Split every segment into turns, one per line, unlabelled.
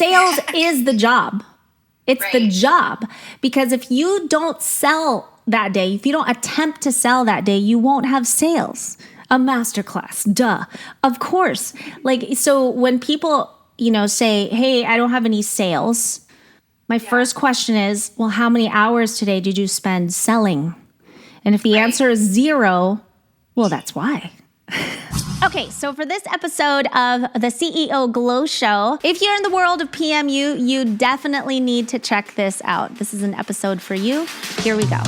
sales is the job. It's the job. Because if you don't sell that day, if you don't attempt to sell that day, you won't have sales. A masterclass, duh. Of course. Like, so when people, say, hey, I don't have any sales, my first question is, well, how many hours today did you spend selling? And if the answer is 0, well, that's why. Okay, so for this episode of the CEO Glow Show, if you're in the world of PMU, you definitely need to check this out. This is an episode for you. Here we go.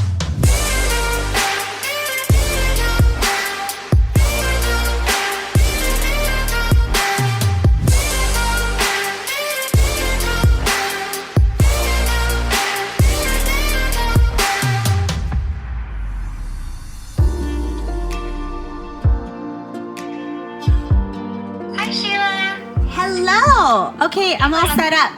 Hello. Okay, I'm all set up.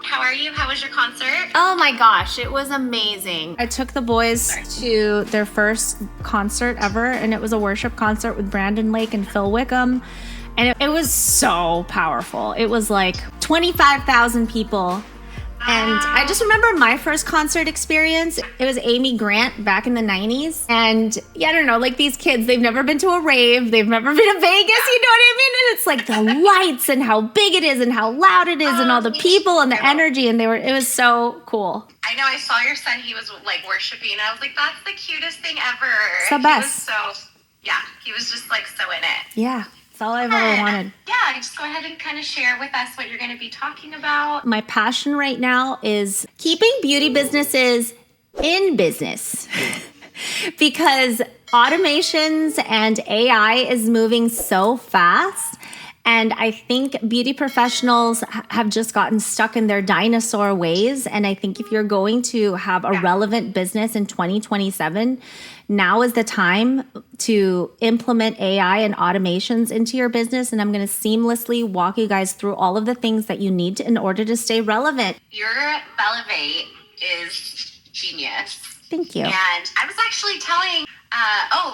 How are you? How was your concert?
Oh my gosh, it was amazing. I took the boys to their first concert ever, and it was a worship concert with Brandon Lake and Phil Wickham. And it was so powerful. It was like 25,000 people. And I just remember my first concert experience. It was Amy Grant back in the 90s. And I don't know, like these kids, they've never been to a rave. They've never been to Vegas, you know what I mean? And it's like the lights and how big it is and how loud it is and all the people and the energy. And it was so cool.
I know, I saw your son, he was like worshiping. And I was like, that's the cutest thing ever.
It's the best.
He was just like so in it.
Yeah. That's all I've ever wanted.
Yeah, just go ahead and kind of share with us what you're going to be talking about.
My passion right now is keeping beauty businesses in business because automations and AI is moving so fast. And I think beauty professionals have just gotten stuck in their dinosaur ways. And I think if you're going to have a relevant business in 2027, now is the time to implement AI and automations into your business. And I'm going to seamlessly walk you guys through all of the things that you need in order to stay relevant.
Your Bellavate is genius.
Thank you.
And I was actually telling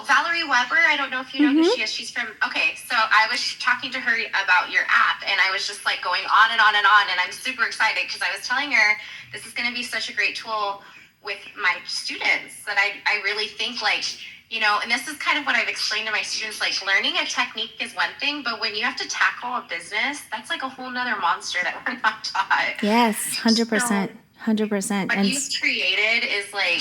Valerie Weber, I don't know if you know who she is. She's from, so I was talking to her about your app, and I was just like going on and on and on, and I'm super excited because I was telling her this is going to be such a great tool with my students that I really think like, and this is kind of what I've explained to my students, like learning a technique is one thing, but when you have to tackle a business, that's like a whole nother monster that we're not taught.
Yes, 100%. 100%.
What you've created is like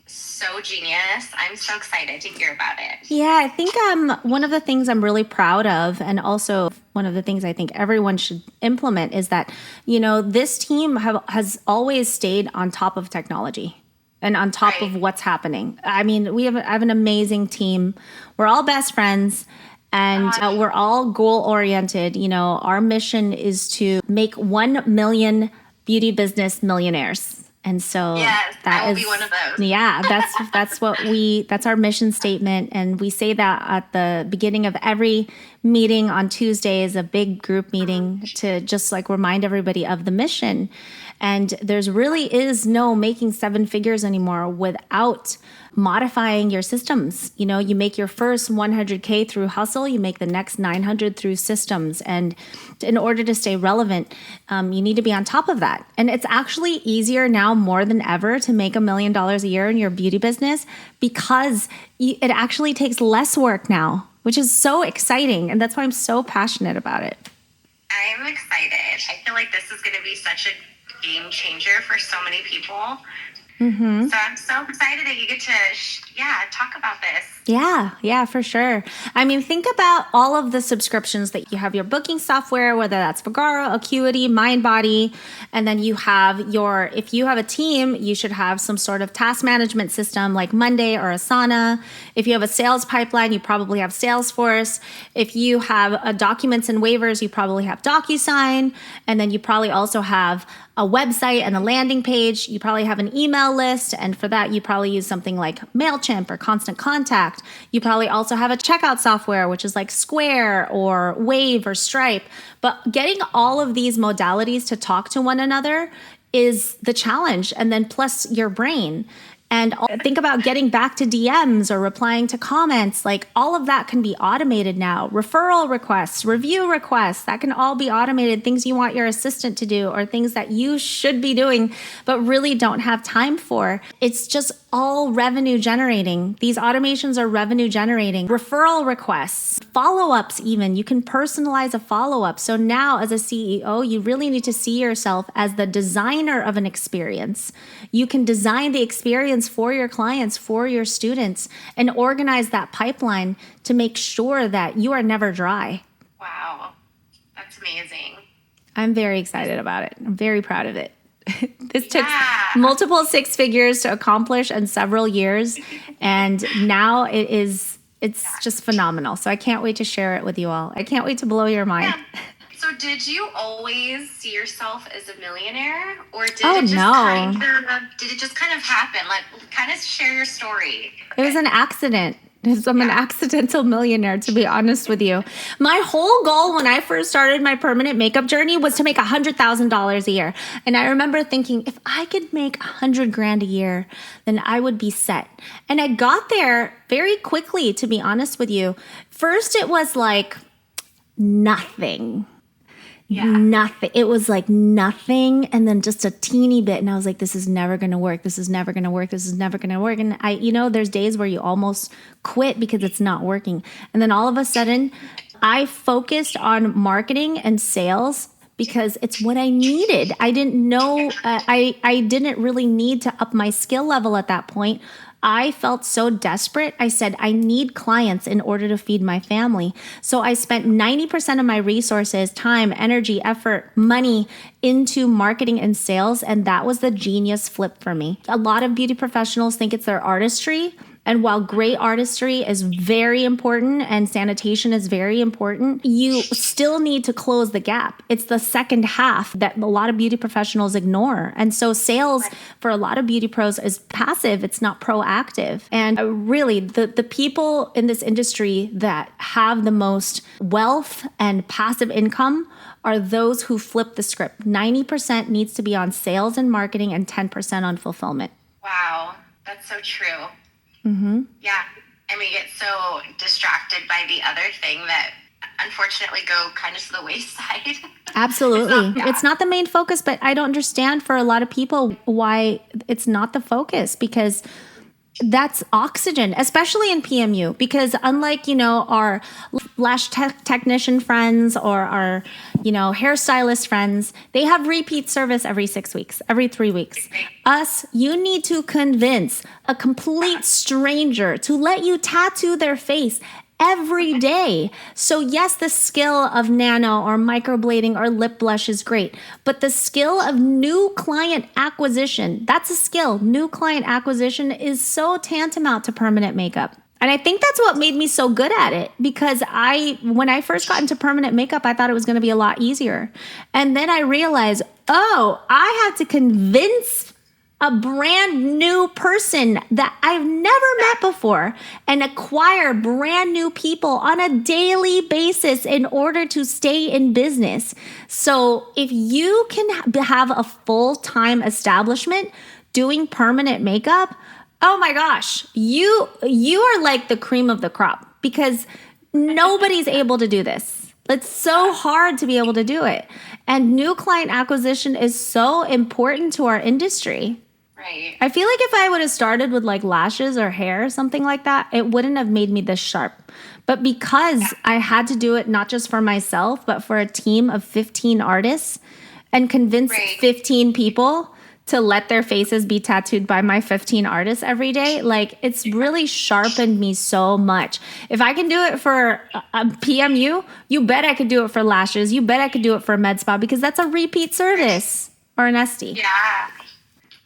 so genius. I'm so excited to hear about it.
Yeah, I think one of the things I'm really proud of, and also one of the things I think everyone should implement, is that, this team has always stayed on top of technology and on top of what's happening. I mean, I have an amazing team. We're all best friends. And we're all goal-oriented. Our mission is to make 1 million beauty business millionaires. And so
I will be one of those.
Yeah, that's our mission statement. And we say that at the beginning of every meeting on Tuesdays, a big group meeting, to just like remind everybody of the mission. And there's really is no making 7 figures anymore without modifying your systems. You make your first 100K through hustle, you make the next 900 through systems. And in order to stay relevant, you need to be on top of that. And it's actually easier now more than ever to make $1 million a year in your beauty business because it actually takes less work now, which is so exciting. And that's why I'm so passionate about it.
I'm excited. I feel like this is going to be such a game changer for so many people. Mm-hmm. So I'm so excited that you get to, talk about this.
Yeah, for sure. I mean, think about all of the subscriptions that you have, your booking software, whether that's Vagaro, Acuity, Mindbody, and then you have if you have a team, you should have some sort of task management system like Monday or Asana. If you have a sales pipeline, you probably have Salesforce. If you have documents and waivers, you probably have DocuSign. And then you probably also have a website and a landing page. You probably have an email list. And for that, you probably use something like MailChimp or Constant Contact. You probably also have a checkout software, which is like Square or Wave or Stripe. But getting all of these modalities to talk to one another is the challenge. And then plus your brain. And think about getting back to DMs or replying to comments. Like all of that can be automated now. Referral requests, review requests, that can all be automated. Things you want your assistant to do or things that you should be doing but really don't have time for. It's just all revenue generating. These automations are revenue generating. Referral requests, follow-ups even. You can personalize a follow-up. So now as a CEO, you really need to see yourself as the designer of an experience. You can design the experience for your clients, for your students, and organize that pipeline to make sure that you are never dry.
Wow, that's amazing.
I'm very excited about it. I'm very proud of it. This took multiple six figures to accomplish and several years. And now it's just phenomenal. So I can't wait to share it with you all. I can't wait to blow your mind.
Yeah. So did you always see yourself as a millionaire, or did it just kind of happen? Like, kind of share your story.
It was an accident. I'm an accidental millionaire, to be honest with you. My whole goal when I first started my permanent makeup journey was to make $100,000 a year. And I remember thinking, if I could make $100,000 a year, then I would be set. And I got there very quickly, to be honest with you. First, it was like nothing. Yeah. Nothing. It was like nothing and then just a teeny bit. And I was like, this is never going to work. This is never going to work. This is never going to work. And there's days where you almost quit because it's not working. And then all of a sudden I focused on marketing and sales because it's what I needed. I didn't know, I didn't really need to up my skill level at that point. I felt so desperate. I said, I need clients in order to feed my family. So I spent 90% of my resources, time, energy, effort, money into marketing and sales. And that was the genius flip for me. A lot of beauty professionals think it's their artistry. And while great artistry is very important and sanitation is very important, you still need to close the gap. It's the second half that a lot of beauty professionals ignore. And so sales for a lot of beauty pros is passive. It's not proactive. And really, the people in this industry that have the most wealth and passive income are those who flip the script. 90% needs to be on sales and marketing and 10% on fulfillment.
Wow, that's so true.
Mm-hmm.
Yeah. I mean, get so distracted by the other thing that unfortunately go kind of to the wayside.
Absolutely. It's not the main focus, but I don't understand for a lot of people why it's not the focus, because that's oxygen, especially in PMU, because unlike, our lash technician friends or our, hairstylist friends, they have repeat service every 6 weeks, every 3 weeks. Us, you need to convince a complete stranger to let you tattoo their face every day. So yes, the skill of nano or microblading or lip blush is great, but the skill of new client acquisition, that's a skill. New client acquisition is so tantamount to permanent makeup. And I think that's what made me so good at it, because when I first got into permanent makeup, I thought it was going to be a lot easier. And then I realized, I had to convince a brand new person that I've never met before and acquire brand new people on a daily basis in order to stay in business. So if you can have a full-time establishment doing permanent makeup, oh my gosh, you are like the cream of the crop, because nobody's able to do this. It's so hard to be able to do it. And new client acquisition is so important to our industry.
Right.
I feel like if I would have started with like lashes or hair or something like that, it wouldn't have made me this sharp. But because I had to do it not just for myself, but for a team of 15 artists and convince 15 people to let their faces be tattooed by my 15 artists every day, like it's really sharpened me so much. If I can do it for a PMU, you bet I could do it for lashes. You bet I could do it for a med spa, because that's a repeat service, or an SD.
Yeah.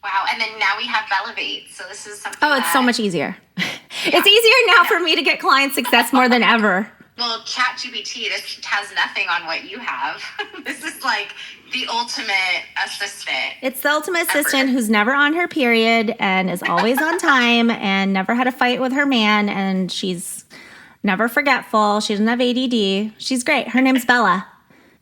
Wow. And then now we have Elevate. So this is something.
Oh, it's so much easier. It's easier now for me to get client success more than ever.
Well, ChatGPT, this has nothing on what you have. This is like the ultimate assistant.
It's the ultimate assistant who's never on her period and is always on time and never had a fight with her man, and she's never forgetful. She doesn't have ADD. She's great. Her name's Bella,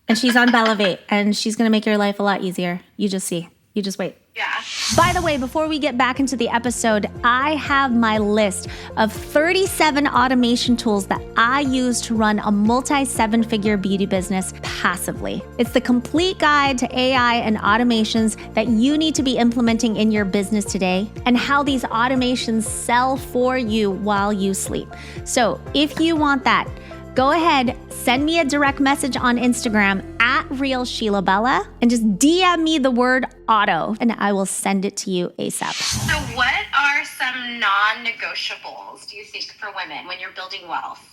and she's on Bellavate, and she's going to make your life a lot easier. You just see. You just wait.
Yeah.
By the way, before we get back into the episode, I have my list of 37 automation tools that I use to run a multi-seven-figure beauty business passively. It's the complete guide to AI and automations that you need to be implementing in your business today and how these automations sell for you while you sleep. So if you want that, go ahead, send me a direct message on Instagram at Real Sheila Bella and just DM me the word auto and I will send it to you ASAP.
So what are some non-negotiables, do you think, for women when you're building wealth?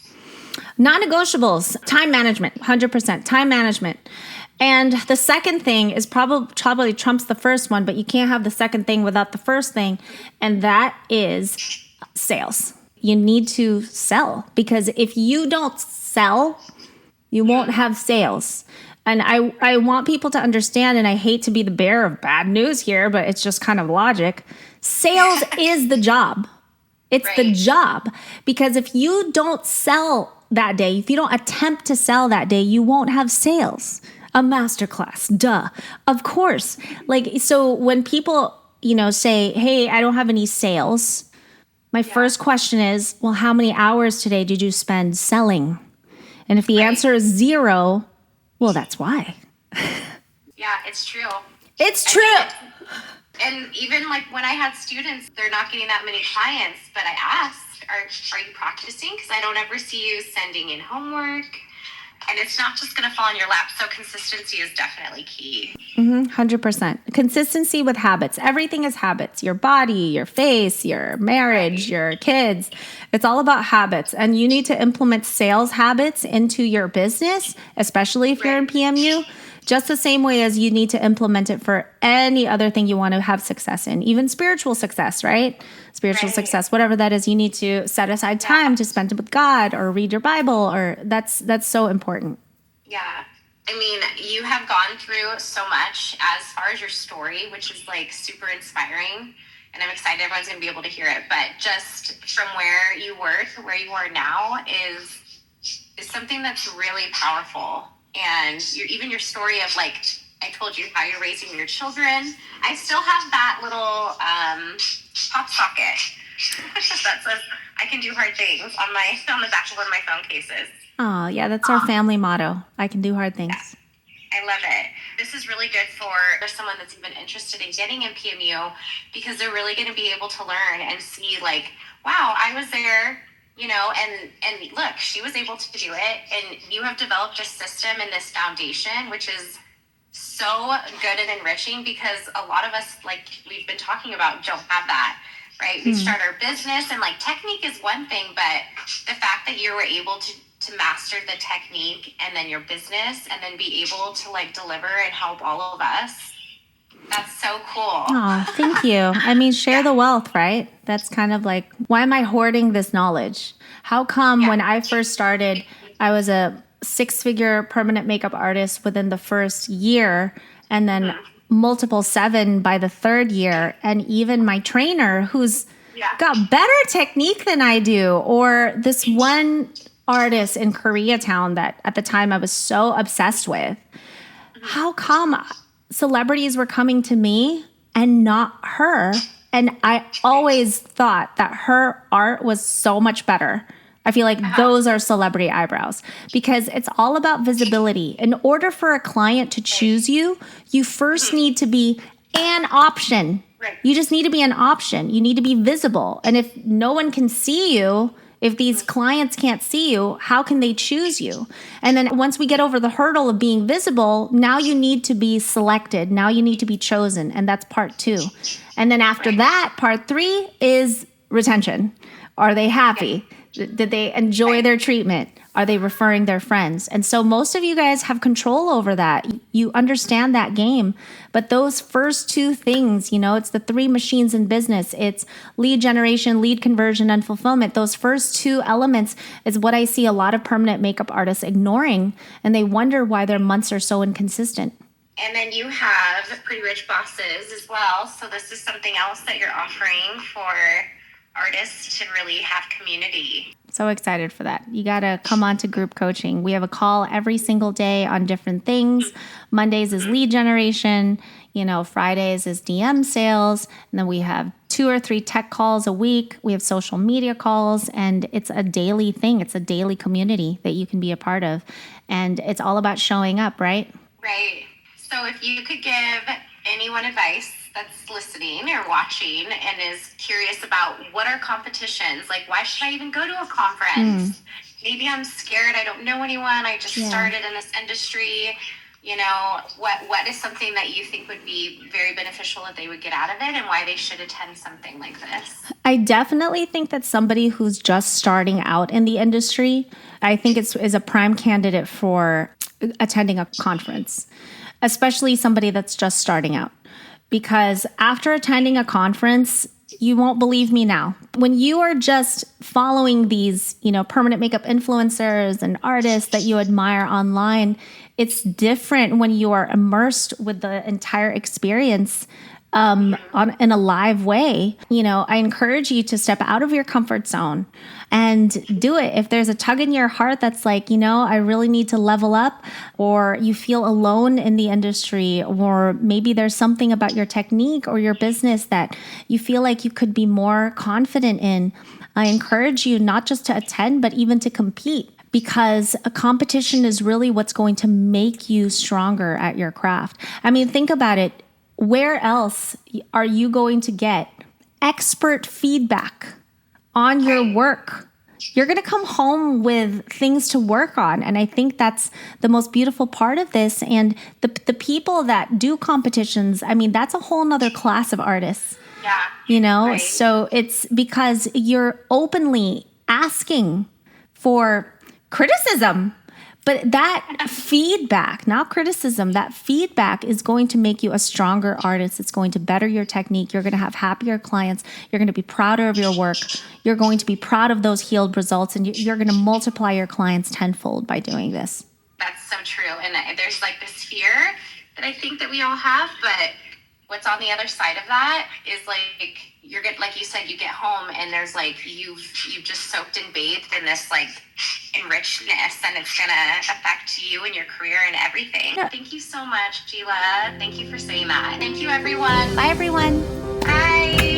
Non-negotiables, time management, 100% time management. And the second thing is probably trumps the first one, but you can't have the second thing without the first thing. And that is sales. You need to sell, because if you don't sell, you won't have sales. And I want people to understand, and I hate to be the bearer of bad news here, but it's just kind of logic. Sales is the job. It's the job. Because if you don't sell that day, if you don't attempt to sell that day, you won't have sales. A masterclass, duh. Of course. So when people, say, hey, I don't have any sales, my first question is, well, how many hours today did you spend selling? And if the answer is 0, well, that's why.
Yeah, it's true.
It's true.
And even when I had students, they're not getting that many clients, but I asked, are you practicing? Because I don't ever see you sending in homework. And it's not just going to fall in your lap. So consistency is definitely key.
100%. Consistency with habits. Everything is habits. Your body, your face, your marriage, your kids. It's all about habits. And you need to implement sales habits into your business, especially if you're in PMU, just the same way as you need to implement it for any other thing you want to have success in, even spiritual success, right? Spiritual success, whatever that is, you need to set aside time to spend it with God or read your Bible, or that's so important.
Yeah. I mean, you have gone through so much as far as your story, which is super inspiring. And I'm excited everyone's going to be able to hear it. But just from where you were to where you are now is something that's really powerful. And even your story of I told you how you're raising your children. I still have that little pop socket that says I can do hard things on the back of one of my phone cases.
Oh, yeah, that's our family motto. I can do hard things.
Yeah, I love it. This is really good for someone that's even interested in getting in PMU, because they're really going to be able to learn and see wow, I was there. And look, she was able to do it, and you have developed a system and this foundation, which is so good and enriching, because a lot of us, we've been talking about, don't have that, right? We start our business, and technique is one thing, but the fact that you were able to master the technique and then your business, and then be able to deliver and help all of us. That's so cool.
Oh, thank you. I mean, share the wealth, right? That's kind of why am I hoarding this knowledge? How come when I first started, I was a 6-figure permanent makeup artist within the first year, and then multiple 7 by the third year. And even my trainer, who's got better technique than I do, or this one artist in Koreatown that at the time I was so obsessed with. How come celebrities were coming to me and not her? And I always thought that her art was so much better. I feel like those are celebrity eyebrows, because it's all about visibility. In order for a client to choose you, you first need to be an option. You just need to be an option. You need to be visible. And if no one can see you, if these clients can't see you, how can they choose you? And then once we get over the hurdle of being visible, now you need to be selected. Now you need to be chosen. And that's part 2. And then after that, part 3 is retention. Are they happy? Did they enjoy their treatment? Are they referring their friends? And so most of you guys have control over that. You understand that game. But those first 2 things, it's the 3 machines in business. It's lead generation, lead conversion, and fulfillment. Those first 2 elements is what I see a lot of permanent makeup artists ignoring. And they wonder why their months are so inconsistent.
And then you have Pretty Rich Bosses as well. So this is something else that you're offering for artists to really have community.
So excited for that. You got to come on to group coaching. We have a call every single day on different things. Mondays is lead generation. Fridays is DM sales. And then we have 2 or 3 tech calls a week. We have social media calls, and it's a daily thing. It's a daily community that you can be a part of. And it's all about showing up, right?
Right. So if you could give anyone advice that's listening or watching and is curious about what are competitions, like why should I even go to a conference? Maybe I'm scared. I don't know anyone. I just started in this industry. What is something that you think would be very beneficial that they would get out of it, and why they should attend something like this?
I definitely think that somebody who's just starting out in the industry, I think is a prime candidate for attending a conference, especially somebody that's just starting out. Because after attending a conference, you won't believe me now. When you are just following these, permanent makeup influencers and artists that you admire online, it's different when you are immersed with the entire experience in a live way. I encourage you to step out of your comfort zone and do it. If there's a tug in your heart that's like, I really need to level up, or you feel alone in the industry, or maybe there's something about your technique or your business that you feel like you could be more confident in, I encourage you not just to attend, but even to compete. Because a competition is really what's going to make you stronger at your craft. I mean, think about it. Where else are you going to get expert feedback on your work? You're going to come home with things to work on. And I think that's the most beautiful part of this. And the people that do competitions, I mean, that's a whole nother class of artists.
Yeah. Right.
So it's because you're openly asking for criticism. But that feedback, not criticism, that feedback is going to make you a stronger artist. It's going to better your technique. You're going to have happier clients. You're going to be prouder of your work. You're going to be proud of those healed results. And you're going to multiply your clients tenfold by doing this.
That's so true. And there's like this fear that I think that we all have, but what's on the other side of that is like you're good, like you said, you get home and there's like you've just soaked and bathed in this like enrichedness, and it's gonna affect you and your career and everything. Yeah. Thank you so much, Sheila. Thank you for saying that. Thank you, everyone.
Bye, everyone.
Bye.